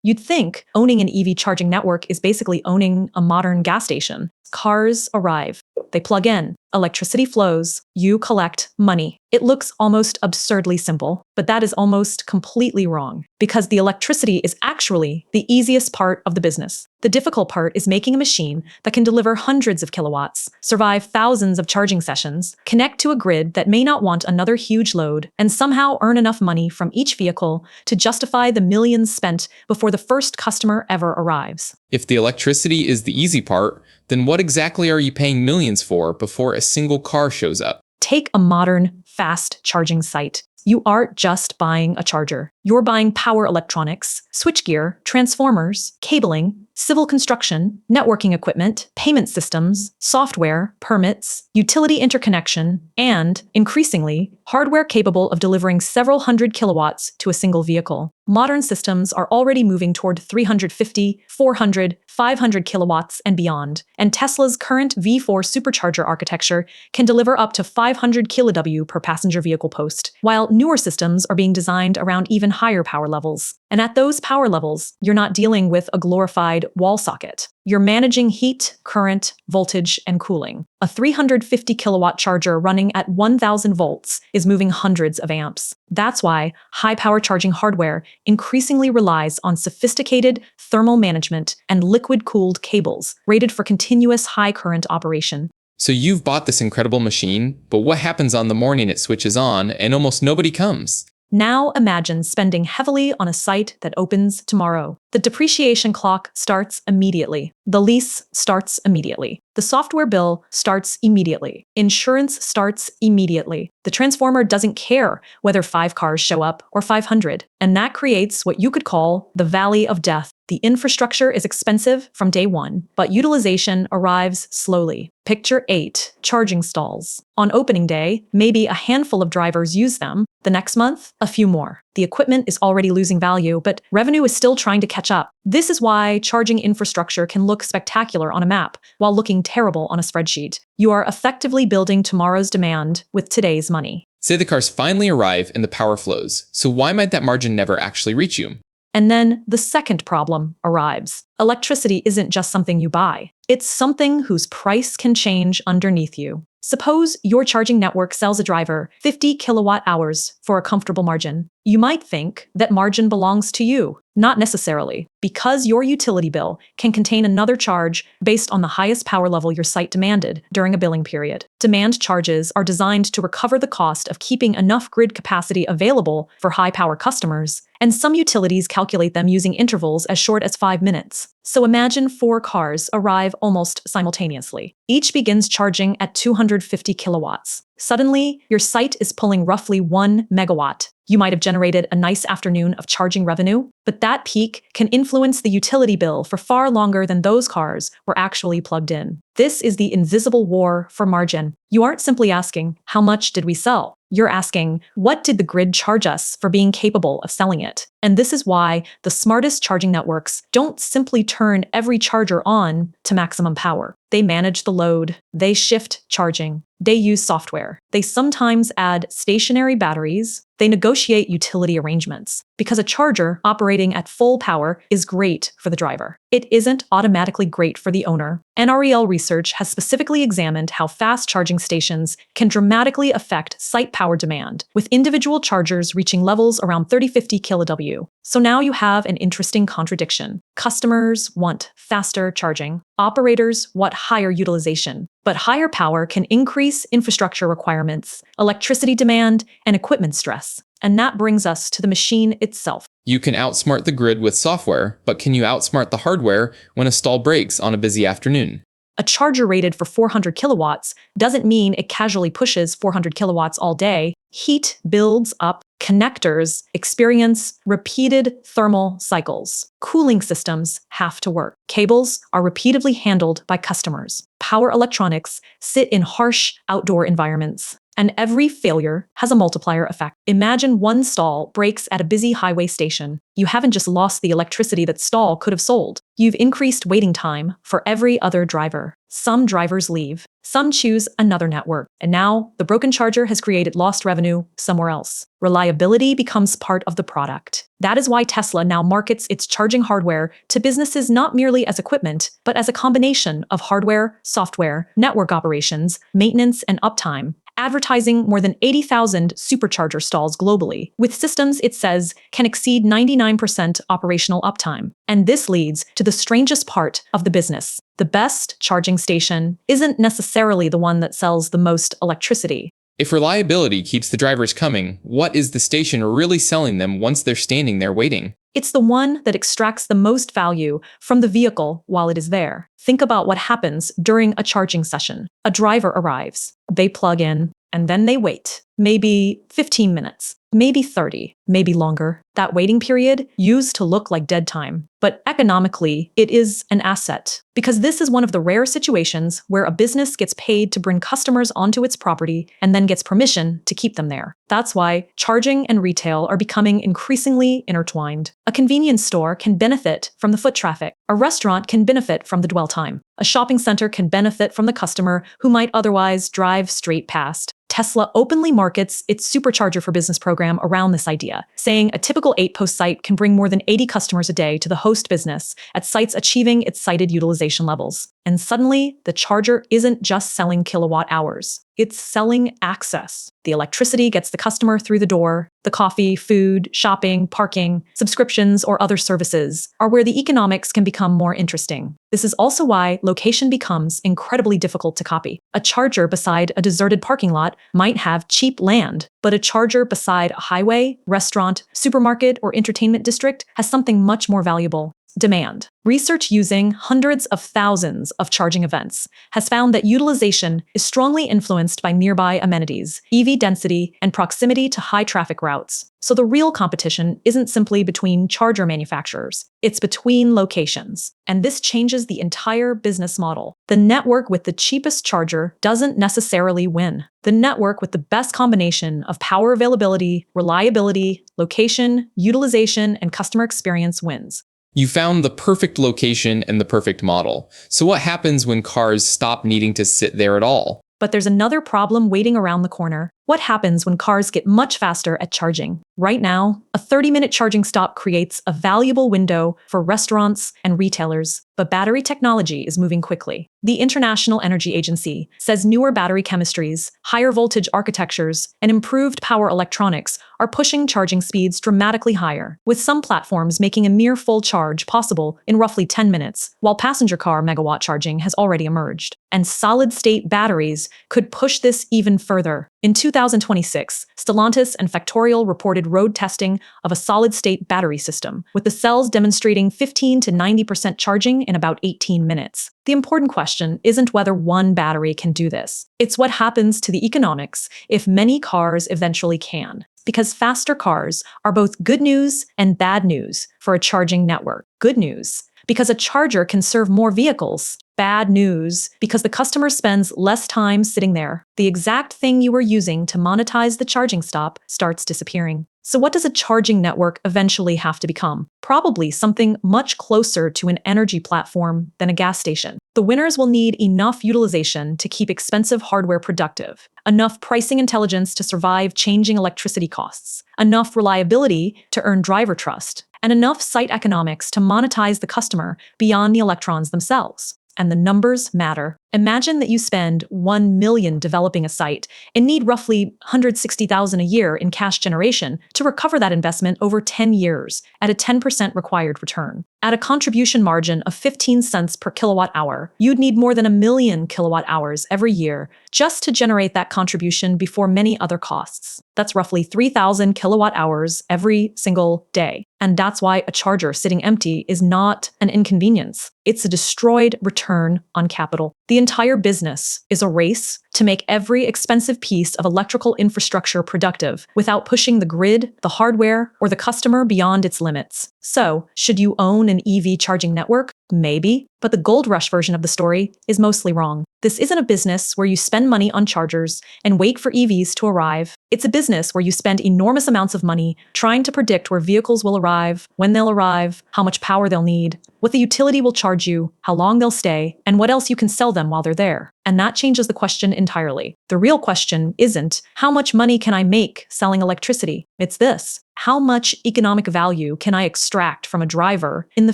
You'd think owning an EV charging network is basically owning a modern gas station. Cars arrive, they plug in, electricity flows, you collect money. It looks almost absurdly simple, but that is almost completely wrong, because the electricity is actually the easiest part of the business. The difficult part is making a machine that can deliver hundreds of kilowatts, survive thousands of charging sessions, connect to a grid that may not want another huge load, and somehow earn enough money from each vehicle to justify the millions spent before the first customer ever arrives. If the electricity is the easy part, then what exactly are you paying millions for before a single car shows up? Take a modern, fast charging site. You aren't just buying a charger. You're buying power electronics, switchgear, transformers, cabling, civil construction, networking equipment, payment systems, software, permits, utility interconnection, and, increasingly, hardware capable of delivering several hundred kilowatts to a single vehicle. Modern systems are already moving toward 350, 400, 500 kilowatts and beyond, and Tesla's current V4 supercharger architecture can deliver up to 500 kW per passenger vehicle post, while newer systems are being designed around even higher power levels. And at those power levels, you're not dealing with a glorified wall socket. You're managing heat, current, voltage, and cooling. A 350 kilowatt charger running at 1000 volts is moving hundreds of amps. That's why high-power charging hardware increasingly relies on sophisticated thermal management and liquid-cooled cables rated for continuous high-current operation. So you've bought this incredible machine, but what happens on the morning it switches on and almost nobody comes? Now imagine spending heavily on a site that opens tomorrow. The depreciation clock starts immediately. The lease starts immediately. The software bill starts immediately. Insurance starts immediately. The transformer doesn't care whether 5 cars show up or 500. And that creates what you could call the valley of death. The infrastructure is expensive from day one, but utilization arrives slowly. Picture 8 charging stalls. On opening day, maybe a handful of drivers use them. The next month, a few more. The equipment is already losing value, but revenue is still trying to catch up. This is why charging infrastructure can look spectacular on a map while looking terrible on a spreadsheet. You are effectively building tomorrow's demand with today's money. Say the cars finally arrive and the power flows, so why might that margin never actually reach you? And then the second problem arrives. Electricity isn't just something you buy. It's something whose price can change underneath you. Suppose your charging network sells a driver 50 kilowatt hours for a comfortable margin. You might think that margin belongs to you. Not necessarily, because your utility bill can contain another charge based on the highest power level your site demanded during a billing period. Demand charges are designed to recover the cost of keeping enough grid capacity available for high-power customers, and some utilities calculate them using intervals as short as 5 minutes. So imagine 4 cars arrive almost simultaneously. Each begins charging at 250 kilowatts. Suddenly, your site is pulling roughly 1 megawatt. You might have generated a nice afternoon of charging revenue, but that peak can influence the utility bill for far longer than those cars were actually plugged in. This is the invisible war for margin. You aren't simply asking, how much did we sell? You're asking, what did the grid charge us for being capable of selling it? And this is why the smartest charging networks don't simply turn every charger on to maximum power. They manage the load. They shift charging. They use software. They sometimes add stationary batteries. They negotiate utility arrangements. Because a charger operating at full power is great for the driver. It isn't automatically great for the owner. NREL research has specifically examined how fast charging stations can dramatically affect site power demand, with individual chargers reaching levels around 30-50 kW. So now you have an interesting contradiction. Customers want faster charging. Operators want higher utilization. But higher power can increase infrastructure requirements, electricity demand, and equipment stress. And that brings us to the machine itself. You can outsmart the grid with software, but can you outsmart the hardware when a stall breaks on a busy afternoon? A charger rated for 400 kilowatts doesn't mean it casually pushes 400 kilowatts all day. Heat builds up. Connectors experience repeated thermal cycles. Cooling systems have to work. Cables are repeatedly handled by customers. Power electronics sit in harsh outdoor environments. And every failure has a multiplier effect. Imagine one stall breaks at a busy highway station. You haven't just lost the electricity that stall could have sold. You've increased waiting time for every other driver. Some drivers leave. Some choose another network. And now the broken charger has created lost revenue somewhere else. Reliability becomes part of the product. That is why Tesla now markets its charging hardware to businesses not merely as equipment, but as a combination of hardware, software, network operations, maintenance, and uptime, advertising more than 80,000 supercharger stalls globally, with systems it says can exceed 99% operational uptime. And this leads to the strangest part of the business. The best charging station isn't necessarily the one that sells the most electricity. If reliability keeps the drivers coming, what is the station really selling them once they're standing there waiting? It's the one that extracts the most value from the vehicle while it is there. Think about what happens during a charging session. A driver arrives, they plug in, and then they wait. Maybe 15 minutes, maybe 30, maybe longer. That waiting period used to look like dead time. But economically, it is an asset. Because this is one of the rare situations where a business gets paid to bring customers onto its property and then gets permission to keep them there. That's why charging and retail are becoming increasingly intertwined. A convenience store can benefit from the foot traffic. A restaurant can benefit from the dwell time. A shopping center can benefit from the customer who might otherwise drive straight past. Tesla openly markets its Supercharger for Business program around this idea, saying a typical 8-post site can bring more than 80 customers a day to the host business, at sites achieving its cited utilization levels. And suddenly, the charger isn't just selling kilowatt hours. It's selling access. The electricity gets the customer through the door. The coffee, food, shopping, parking, subscriptions, or other services are where the economics can become more interesting. This is also why location becomes incredibly difficult to copy. A charger beside a deserted parking lot might have cheap land, but a charger beside a highway, restaurant, supermarket, or entertainment district has something much more valuable: demand. Research using hundreds of thousands of charging events has found that utilization is strongly influenced by nearby amenities, EV density, and proximity to high traffic routes. So the real competition isn't simply between charger manufacturers, it's between locations. And this changes the entire business model. The network with the cheapest charger doesn't necessarily win. The network with the best combination of power availability, reliability, location, utilization, and customer experience wins. You found the perfect location and the perfect model. So what happens when cars stop needing to sit there at all? But there's another problem waiting around the corner. What happens when cars get much faster at charging? Right now, a 30-minute charging stop creates a valuable window for restaurants and retailers, but battery technology is moving quickly. The International Energy Agency says newer battery chemistries, higher voltage architectures, and improved power electronics are pushing charging speeds dramatically higher, with some platforms making a near full charge possible in roughly 10 minutes, while passenger car megawatt charging has already emerged. And solid-state batteries could push this even further. In 2026, Stellantis and Factorial reported road testing of a solid-state battery system, with the cells demonstrating 15 to 90% charging in about 18 minutes. The important question isn't whether one battery can do this. It's what happens to the economics if many cars eventually can. Because faster cars are both good news and bad news for a charging network. Good news, because a charger can serve more vehicles. Bad news, because the customer spends less time sitting there. The exact thing you were using to monetize the charging stop starts disappearing. So what does a charging network eventually have to become? Probably something much closer to an energy platform than a gas station. The winners will need enough utilization to keep expensive hardware productive, enough pricing intelligence to survive changing electricity costs, enough reliability to earn driver trust, and enough site economics to monetize the customer beyond the electrons themselves. And the numbers matter. Imagine that you spend $1 million developing a site and need roughly $160,000 a year in cash generation to recover that investment over 10 years at a 10% required return. At a contribution margin of 15 cents per kilowatt hour, you'd need more than 1 million kilowatt hours every year just to generate that contribution before many other costs. That's roughly 3,000 kilowatt hours every single day. And that's why a charger sitting empty is not an inconvenience. It's a destroyed return on capital. The entire business is a race to make every expensive piece of electrical infrastructure productive without pushing the grid, the hardware, or the customer beyond its limits. So, should you own an EV charging network? Maybe, but the gold rush version of the story is mostly wrong. This isn't a business where you spend money on chargers and wait for EVs to arrive. It's a business where you spend enormous amounts of money trying to predict where vehicles will arrive, when they'll arrive, how much power they'll need, what the utility will charge you, how long they'll stay, and what else you can sell them while they're there. And that changes the question entirely. The real question isn't, how much money can I make selling electricity? It's this: how much economic value can I extract from a driver in the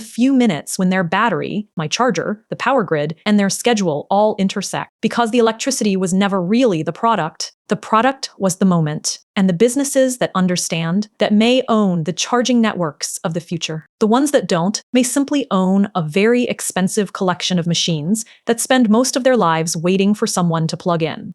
few minutes when their battery, my charger, the power grid, and their schedule all intersect? Because the electricity was never really the product. The product was the moment, and the businesses that understand that may own the charging networks of the future. The ones that don't may simply own a very expensive collection of machines that spend most of their lives waiting for someone to plug in.